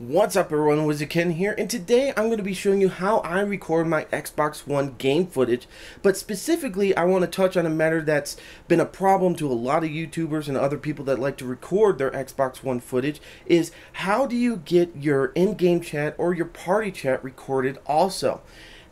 What's up everyone, WizardKen here, and today I'm going to be showing you how I record my Xbox One game footage, but specifically I want to touch on a matter that's been a problem to a lot of YouTubers and other people that like to record their Xbox One footage, is how do you get your in-game chat or your party chat recorded also?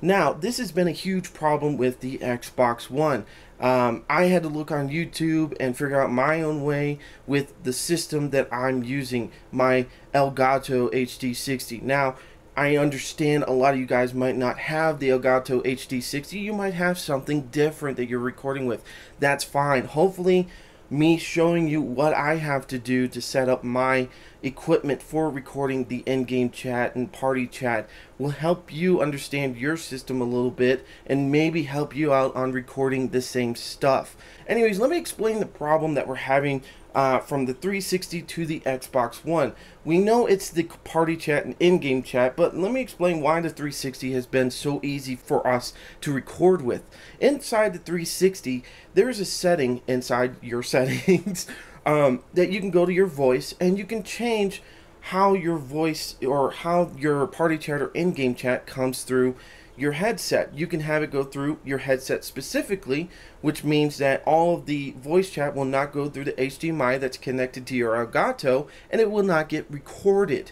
Now, this has been a huge problem with the Xbox One. I had to look on YouTube and figure out my own way with the system that I'm using, my Elgato HD60. Now, I understand a lot of you guys might not have the Elgato HD60. You might have something different that you're recording with. That's fine. Hopefully, me showing you what I have to do to set up my equipment for recording the in-game chat and party chat will help you understand your system a little bit and maybe help you out on recording the same stuff. Anyways, let me explain the problem that we're having from the 360 to the Xbox One. We know it's the party chat and in-game chat, but let me explain why the 360 has been so easy for us to record with. Inside the 360, there's a setting inside your settings that you can go to your voice and you can change how your voice or how your party chat or in-game chat comes through your headset. You can have it go through your headset specifically, which means that all of the voice chat will not go through the HDMI that's connected to your Elgato, and it will not get recorded.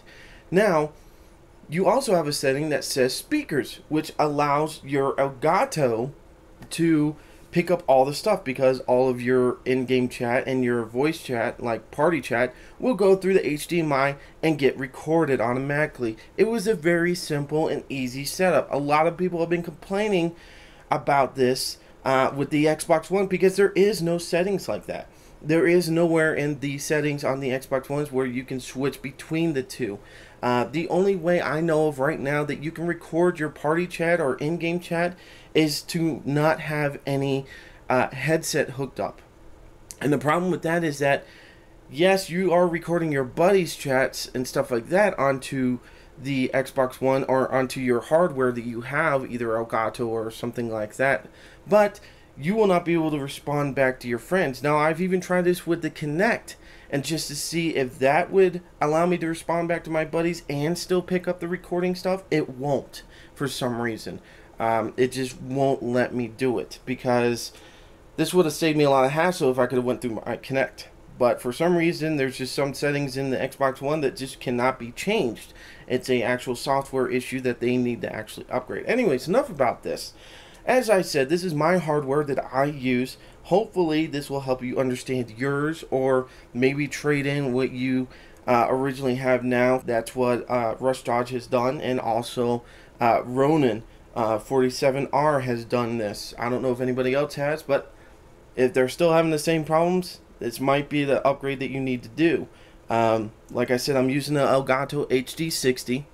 Now, you also have a setting that says speakers, which allows your Elgato to pick up all the stuff, because all of your in-game chat and your voice chat, like party chat, will go through the HDMI and get recorded automatically. It was a very simple and easy setup. A lot of people have been complaining about this with the Xbox One because there is no settings like that. There is nowhere in the settings on the Xbox Ones where you can switch between the two. The only way I know of right now that you can record your party chat or in-game chat is to not have any headset hooked up. And the problem with that is that, yes, you are recording your buddies' chats and stuff like that onto the Xbox One or onto your hardware that you have, either Elgato or something like that, but you will not be able to respond back to your friends. Now, I've even tried this with the Kinect, and just to see if that would allow me to respond back to my buddies and still pick up the recording stuff, it won't for some reason. It just won't let me do it, because this would have saved me a lot of hassle if I could have went through my Kinect. But for some reason, there's just some settings in the Xbox One that just cannot be changed. It's a actual software issue that they need to actually upgrade. Anyways, enough about this. As I said, this is my hardware that I use. Hopefully, this will help you understand yours, or maybe trade in what you originally have now. That's what Rush Dodge has done, and also Ronin 47R has done this. I don't know if anybody else has, but if they're still having the same problems, this might be the upgrade that you need to do. Like I said, I'm using the Elgato HD60.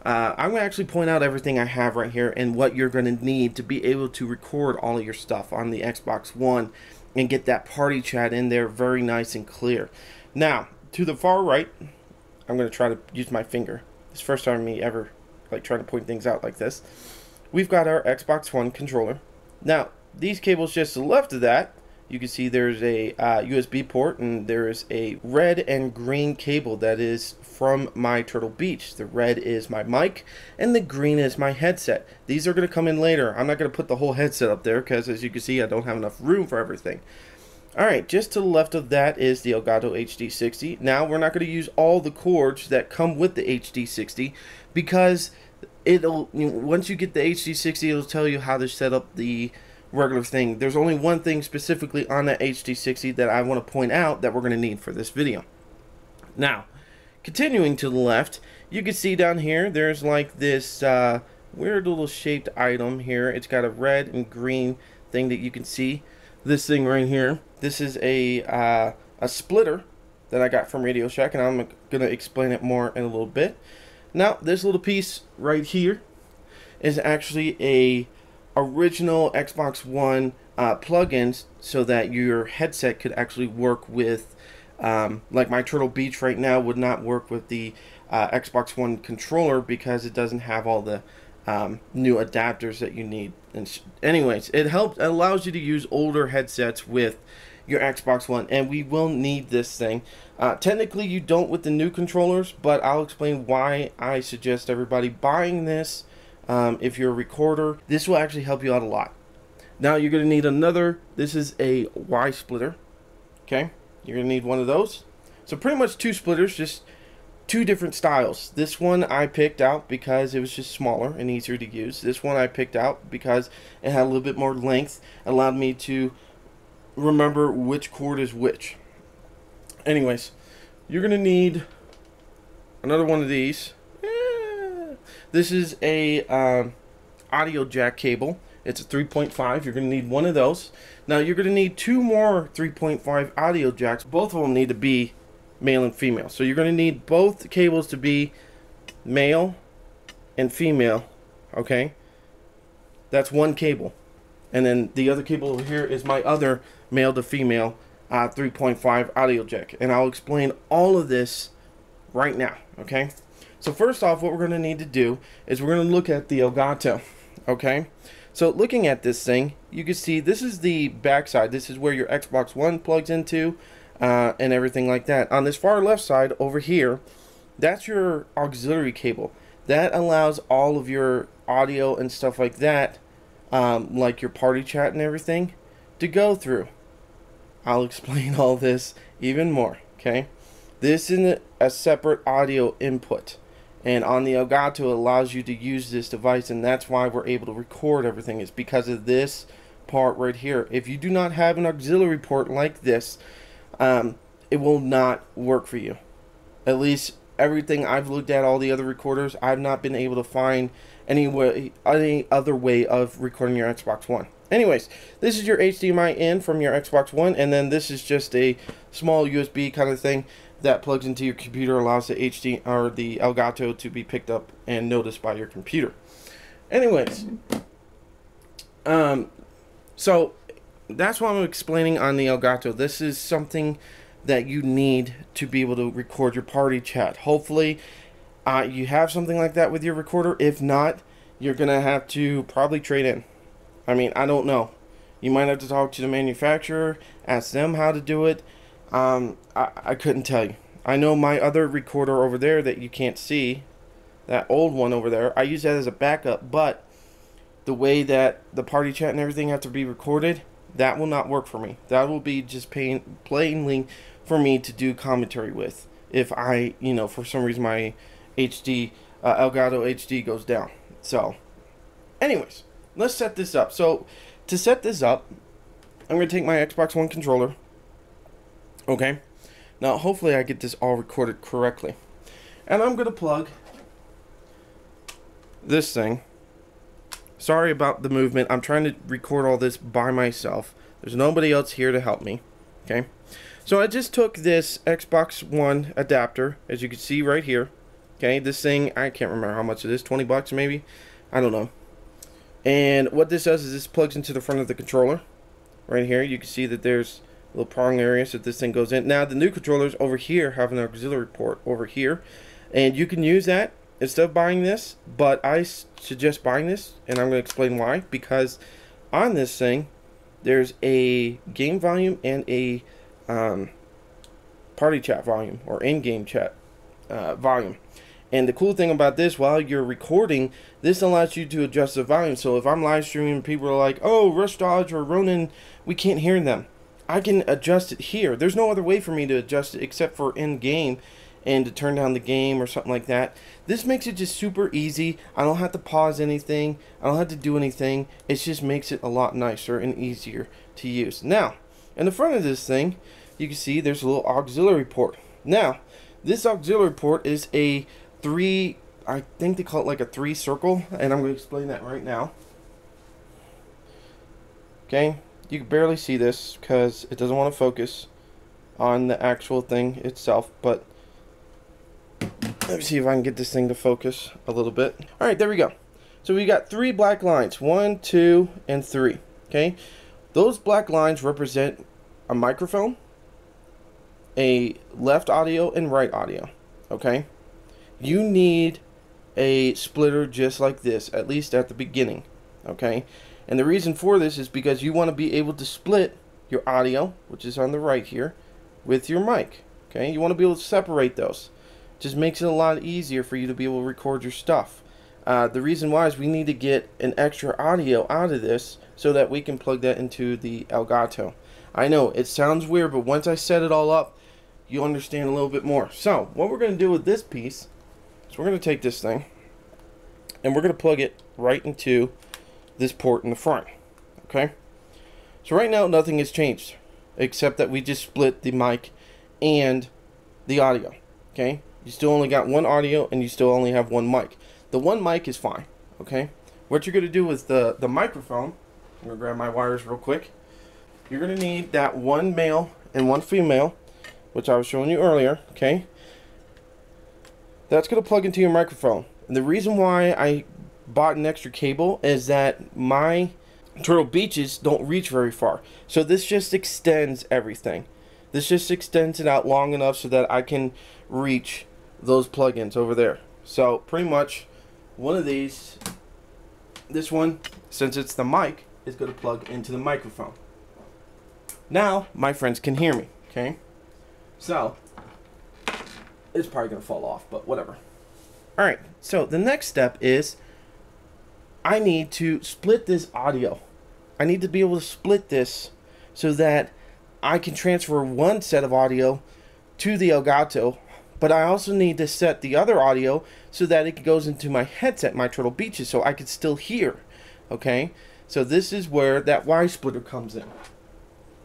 I'm going to actually point out everything I have right here and what you're going to need to be able to record all of your stuff on the Xbox One and get that party chat in there very nice and clear. Now, to the far right, I'm going to try to use my finger. It's the first time me ever trying to point things out like this. We've got our Xbox One controller. Now, these cables just to the left of that, you can see there's a USB port, and there is a red and green cable that is from my Turtle Beach. The red is my mic, and the green is my headset. These are going to come in later. I'm not going to put the whole headset up there because, as you can see, I don't have enough room for everything. Alright, just to the left of that is the Elgato HD60. Now, we're not going to use all the cords that come with the HD60 because once you get the HD60, it'll tell you how to set up the regular thing. There's only one thing specifically on that HD60 that I want to point out that we're going to need for this video. Now, continuing to the left, you can see down here there's like this weird little shaped item here. It's got a red and green thing that you can see. This thing right here, this is a splitter that I got from Radio Shack, and I'm going to explain it more in a little bit. Now, this little piece right here is actually a original Xbox One plugins, so that your headset could actually work with, like my Turtle Beach right now would not work with the Xbox One controller because it doesn't have all the new adapters that you need. And anyways, it allows you to use older headsets with your Xbox One, and we will need this thing. Technically you don't with the new controllers, but I'll explain why I suggest everybody buying this. If you're a recorder, this will actually help you out a lot. Now you're going to need another, this is a Y splitter, okay? You're going to need one of those. So pretty much two splitters, just two different styles. This one I picked out because it was just smaller and easier to use. This one I picked out because it had a little bit more length, allowed me to remember which cord is which. Anyways, you're going to need another one of these. This is a audio jack cable. It's a 3.5. You're going to need one of those. Now you're going to need two more 3.5 audio jacks. Both of them need to be male and female. So you're going to need both cables to be male and female. Okay? That's one cable. And then the other cable over here is my other male to female 3.5 audio jack. And I'll explain all of this right now. Okay? So first off, what we're going to need to do is we're going to look at the Elgato. Okay? So looking at this thing, you can see this is the back side. This is where your Xbox One plugs into and everything like that. On this far left side over here, that's your auxiliary cable. That allows all of your audio and stuff like that, like your party chat and everything, to go through. I'll explain all this even more, okay? This is a separate audio input. And on the Elgato, it allows you to use this device, and that's why we're able to record everything, is because of this part right here. If you do not have an auxiliary port like this, it will not work for you. At least everything I've looked at, all the other recorders, I've not been able to find any other way of recording your Xbox One. Anyways, this is your HDMI in from your Xbox One, and then this is just a small USB kind of thing that plugs into your computer, allows the HD or the Elgato to be picked up and noticed by your computer. Anyways, so that's what I'm explaining on the Elgato. This is something that you need to be able to record your party chat. Hopefully, you have something like that with your recorder. If not, you're gonna have to probably trade in. I mean, I don't know. You might have to talk to the manufacturer, ask them how to do it. I couldn't tell you. I know my other recorder over there that you can't see, that old one over there, I use that as a backup, but the way that the party chat and everything have to be recorded, that will not work for me. That will be just plainly for me to do commentary with if I, you know, for some reason my HD, Elgato HD goes down. So, anyways, let's set this up. So, to set this up, I'm going to take my Xbox One controller. Okay, now hopefully I get this all recorded correctly, and I'm gonna plug this thing. Sorry about the movement. I'm trying to record all this by myself. There's nobody else here to help me. Okay, so I just took this Xbox One adapter, as you can see right here. Okay, this thing, I can't remember how much it is, 20 bucks maybe, I don't know. And what this does is this plugs into the front of the controller right here. You can see that there's little prong area so this thing goes in. Now the new controllers over here have an auxiliary port over here, and you can use that instead of buying this, but I suggest buying this, and I'm going to explain why. Because on this thing there's a game volume and a party chat volume, or in-game chat volume. And the cool thing about this, while you're recording, this allows you to adjust the volume. So if I'm live streaming and people are like, oh, Rush Dodge or Ronin, we can't hear them, I can adjust it here. There's no other way for me to adjust it except for in-game and to turn down the game or something like that. This makes it just super easy. I don't have to pause anything. I don't have to do anything. It just makes it a lot nicer and easier to use. Now, in the front of this thing, you can see there's a little auxiliary port. Now, this auxiliary port is a I think they call it like a 3 circle, and I'm going to explain that right now. Okay. You can barely see this because it doesn't want to focus on the actual thing itself, but let me see if I can get this thing to focus a little bit. Alright, there we go. So we got 3 black lines, 1, 2, and 3. Okay, those black lines represent a microphone, a left audio, and right audio. Okay, you need a splitter just like this, at least at the beginning. Okay, and the reason for this is because you want to be able to split your audio, which is on the right here, with your mic. Okay, you want to be able to separate those. Just makes it a lot easier for you to be able to record your stuff. The reason why is we need to get an extra audio out of this so that we can plug that into the Elgato. I know it sounds weird, but once I set it all up, you'll understand a little bit more. So what we're going to do with this piece is we're going to take this thing and we're going to plug it right into this port in the front. Okay, so right now nothing has changed except that we just split the mic and the audio. Okay, you still only got one audio and you still only have one mic. The one mic is fine. Okay, what you're going to do with the microphone, I'm going to grab my wires real quick. You're going to need that one male and one female, which I was showing you earlier. Okay, that's going to plug into your microphone. And the reason why I bought an extra cable is that my Turtle Beaches don't reach very far, so this just extends everything. This just extends it out long enough so that I can reach those plugins over there. So pretty much one of these, this one, since it's the mic, is going to plug into the microphone. Now my friends can hear me. Okay, so it's probably going to fall off, but whatever. Alright, so the next step is I need to split this audio. I need to be able to split this so that I can transfer one set of audio to the Elgato, but I also need to set the other audio so that it goes into my headset, my Turtle Beaches, so I can still hear. Okay, so this is where that Y splitter comes in.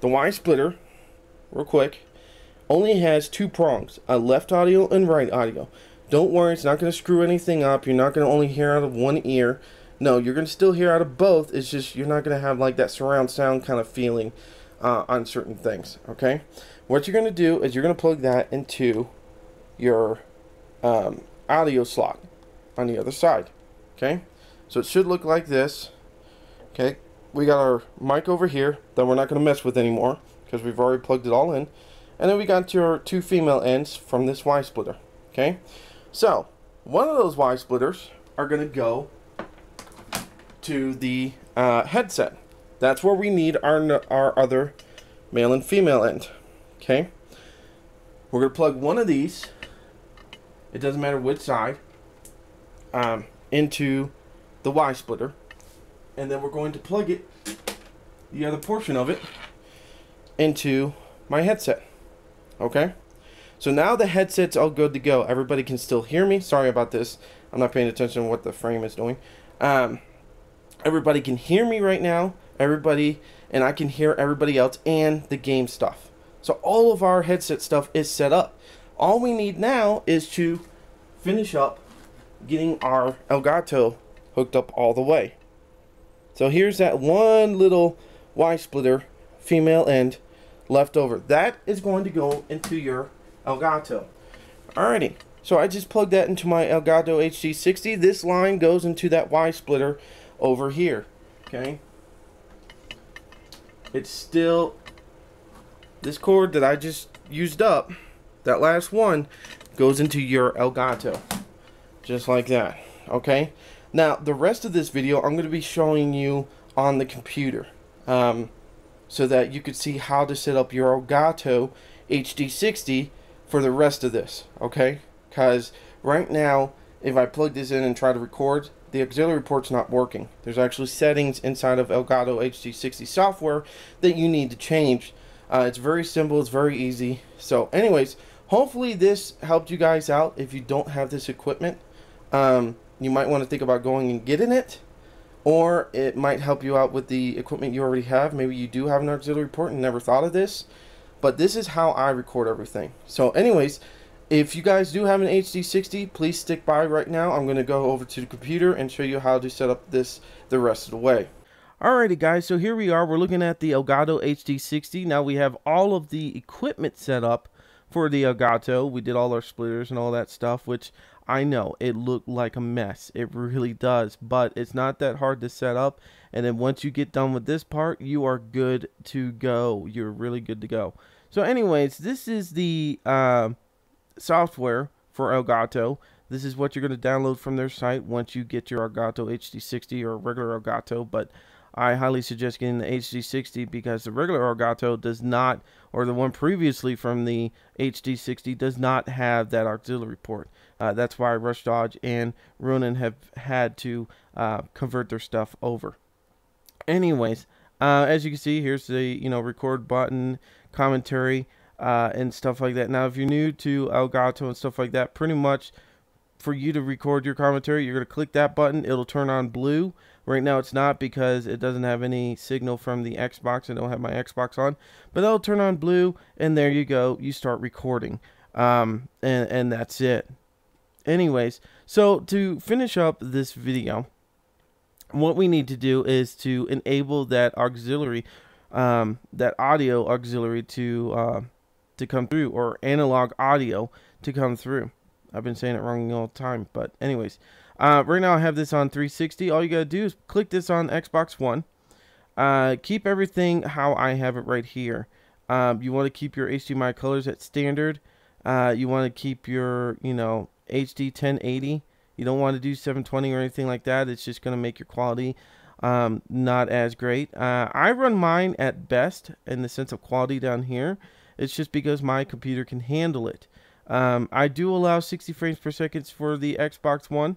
The Y splitter, real quick, only has two prongs, a left audio and right audio. Don't worry, it's not going to screw anything up. You're not going to only hear out of one ear. No, you're going to still hear out of both. It's just you're not going to have like that surround sound kind of feeling on certain things. Okay, what you're going to do is you're going to plug that into your audio slot on the other side. Okay, so it should look like this. Okay, we got our mic over here that we're not going to mess with anymore because we've already plugged it all in, and then we got your two female ends from this Y splitter. Okay, so one of those Y splitters are going to go to the headset. That's where we need our other male and female end. Okay, we're going to plug one of these, it doesn't matter which side, into the Y splitter, and then we're going to plug it, the other portion of it, into my headset. Okay, so now the headset's all good to go. Everybody can still hear me. Sorry about this, I'm not paying attention to what the frame is doing. Everybody can hear me right now, everybody, and I can hear everybody else and the game stuff. So all of our headset stuff is set up. All we need now is to finish up getting our Elgato hooked up all the way. So here's that one little Y splitter female end left over. That is going to go into your Elgato. Alrighty, so I just plugged that into my Elgato HD60. This line goes into that Y splitter over here. Okay, it's still, this cord that I just used up, that last one, goes into your Elgato, just like that. Okay, now the rest of this video I'm going to be showing you on the computer, so that you could see how to set up your Elgato HD60 for the rest of this. Okay, because right now if I plug this in and try to record, the auxiliary port's not working. There's actually settings inside of Elgato HD60 software that you need to change. It's very simple, it's very easy. So anyways, hopefully this helped you guys out. If you don't have this equipment, you might want to think about going and getting it, or it might help you out with the equipment you already have. Maybe you do have an auxiliary port and never thought of this, but this is how I record everything. So anyways, if you guys do have an HD60, please stick by right now. I'm going to go over to the computer and show you how to set up this the rest of the way. Alrighty guys, so here we are. We're looking at the Elgato HD60. Now we have all of the equipment set up for the Elgato. We did all our splitters and all that stuff, which I know it looked like a mess. It really does, but it's not that hard to set up. And then once you get done with this part, you are good to go. You're really good to go. So anyways, this is the software for Elgato. This is what you're going to download from their site once you get your Elgato HD60 or regular Elgato. But I highly suggest getting the HD60 because the regular Elgato does not, or the one previously from the HD60 does not have that auxiliary port. That's why Rush Dodge and Ronin have had to convert their stuff over. Anyways, as you can see, here's the record button, commentary, and stuff like that. Now, if you're new to Elgato and stuff like that, pretty much for you to record your commentary, you're going to click that button. It'll turn on blue. Right now it's not because it doesn't have any signal from the Xbox. I don't have my Xbox on, but that'll turn on blue, and there you go. You start recording, and that's it. Anyways, so to finish up this video, what we need to do is to enable that auxiliary, that audio auxiliary to come through, or analog audio to come through. I've been saying it wrong all the time, but anyways, right now I have this on 360. All you gotta do is click this on Xbox One. Keep everything how I have it right here. You want to keep your HDMI colors at standard. You want to keep your HD 1080. You don't want to do 720 or anything like that. It's just gonna make your quality not as great. I run mine at best in the sense of quality down here. It's just because my computer can handle it. I do allow 60 frames per second for the Xbox One,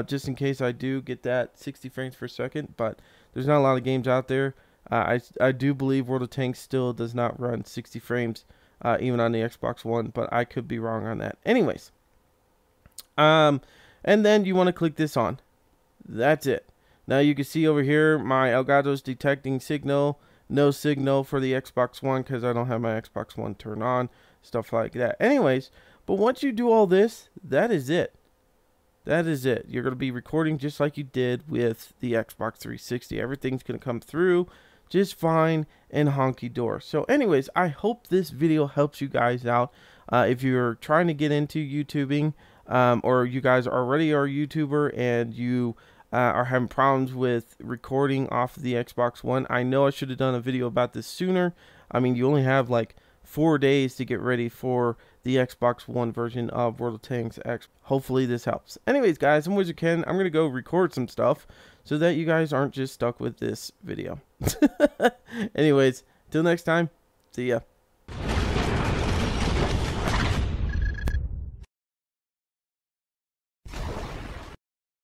just in case I do get that 60 frames per second, but there's not a lot of games out there. I do believe World of Tanks still does not run 60 frames, even on the Xbox One, but I could be wrong on that. Anyways, and then you want to click this on. That's it. Now you can see over here my Elgato's detecting signal, no signal for the Xbox One because I don't have my Xbox One turned on. Stuff like that. Anyways, but once you do all this, that is it. That is it. You're going to be recording just like you did with the Xbox 360. Everything's going to come through just fine and honky-dory. So anyways, I hope this video helps you guys out. If you're trying to get into YouTubing, or you guys already are a YouTuber and you are having problems with recording off the Xbox One, I know I should have done a video about this sooner. I mean, you only have like 4 days to get ready for the Xbox One version of World of Tanks X. Hopefully this helps. Anyways, guys, I'm WizardKen. I'm going to go record some stuff so that you guys aren't just stuck with this video. Anyways, till next time, see ya.